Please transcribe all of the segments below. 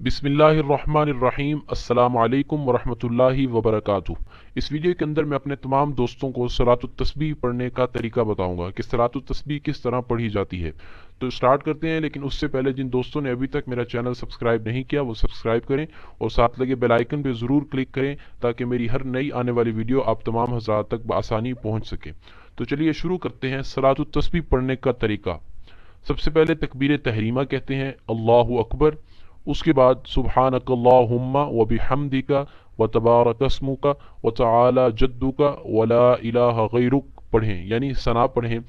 बिस्मिल्लाहिर्रहमानिर्रहीम। अस्सलामु अलैकुम वरहमतुल्लाहि वबरकातुहू। इस वीडियो के अंदर मैं अपने तमाम दोस्तों को सलातुत तस्बीह पढ़ने का तरीका बताऊंगा कि सलातुत तस्बीह किस तरह पढ़ी जाती है। तो स्टार्ट करते हैं, लेकिन उससे पहले जिन दोस्तों ने अभी तक मेरा चैनल सब्सक्राइब नहीं किया वो सब्सक्राइब करें और साथ लगे बेल आइकन पे ज़रूर क्लिक करें ताकि मेरी हर नई आने वाली वीडियो आप तमाम हज़रात तक बआसानी पहुँच सके। तो चलिए शुरू करते हैं सलातुत तस्बीह पढ़ने का तरीका। सबसे पहले तकबीर तहरीमा कहते हैं, अल्लाहु अकबर। उसके बाद सुब्हानक अल्लाहुम्मा व बिहम्दिका व तबारक अस्मुका व तआला जद्दुका व ला इलाहा गैरुक पढ़ें, यानी सना पढ़ें।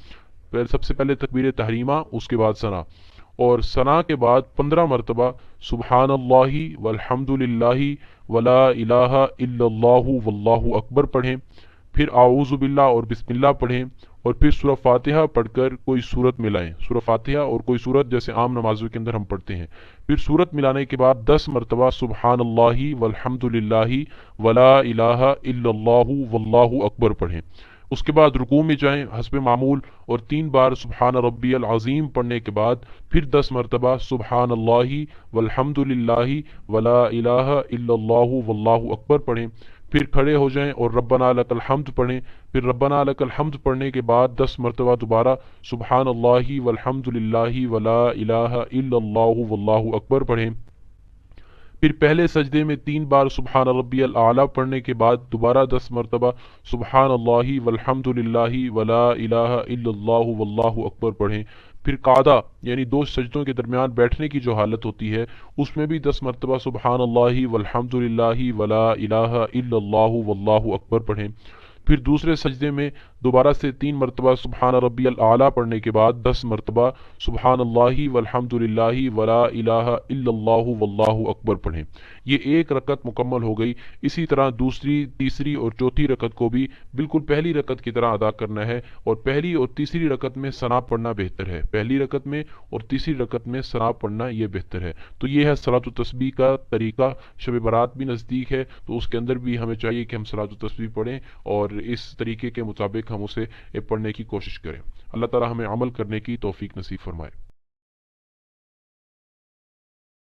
सबसे पहले तकबीर तहरीमा, उसके बाद सना, और सना के बाद 15 मरतबा सुब्हानल्लाहि वल्हम्दुलिल्लाहि वला इलाहा इल्लल्लाहु वल्लाहु अकबर पढ़ें। फिर आऊज़ु बिल्लाह और बिस्मिल्लाह पढ़ें और फिर सूरह फातिहा पढ़कर कोई सूरत मिलाएं। सूरह फातिहा और कोई सूरत जैसे आम नमाजों के अंदर हम पढ़ते हैं। फिर सूरत मिलाने के बाद 10 मरतबा सुब्हानल्लाहि वल्हम्दुलिल्लाहि वला इलाहा इल्लल्लाहु वल्लाहु अकबर पढ़ें। उसके बाद रुकू में जाएं हस्बे मामूल और 3 बार सुब्हान रब्बियल अज़ीम पढ़ने के बाद फिर 10 मरतबा सुब्हानल्लाहि वल्हम्दुलिल्लाहि वला इलाहा इल्लल्लाहु वल्लाहु अकबर पढ़ें। फिर खड़े हो जाएं और रब्बना लकल हम्द पढ़ें। फिर रब्बना लकल हम्द पढ़ने के बाद 10 मरतबा दोबारा सुब्हानल्लाहि वल्हम्दुलिल्लाहि वला इलाहा इल्लल्लाहु वल्लाहु अकबर पढ़ें। फिर पहले सजदे में 3 बार सुब्हान रब्बियल आला पढ़ने के बाद दोबारा 10 मरतबा सुब्हानल्लाहि वल्हम्दुलिल्लाहि वला इलाहा इल्लल्लाहु वल्लाहु अकबर पढ़ें। फिर कादा यानी 2 सजदों के दरमियान बैठने की जो हालत होती है उसमें भी 10 मरतबा सुब्हानल्लाहि वल्हम्दुलिल्लाहि वला इलाहा इल्लल्लाहु वल्लाहु अकबर पढ़ें। फिर दूसरे सजदे में दोबारा से 3 मरतबा सुब्हान रब्बियल आला पढ़ने के बाद 10 मरतबा सुब्हानल्लाहि वल्हम्दुलिल्लाहि वला इलाहा इल्लल्लाहु वल्लाहु अकबर पढ़ें। ये एक रकत मुकम्मल हो गई। इसी तरह दूसरी, तीसरी और चौथी रकत को भी बिल्कुल पहली रकत की तरह अदा करना है और पहली और तीसरी रकत में सना पढ़ना बेहतर है। पहली रकत में और तीसरी रकत में सना पढ़ना ये बेहतर है। तो ये है सलातुत तस्बीह का तरीका। शब बारात भी नज़दीक है तो उसके अंदर भी हमें चाहिए कि हम सलातुत तस्बीह पढ़ें और इस तरीके के मुताबिक हम उसे पढ़ने की कोशिश करें। अल्लाह ताला हमें अमल करने की तौफीक नसीब फरमाए।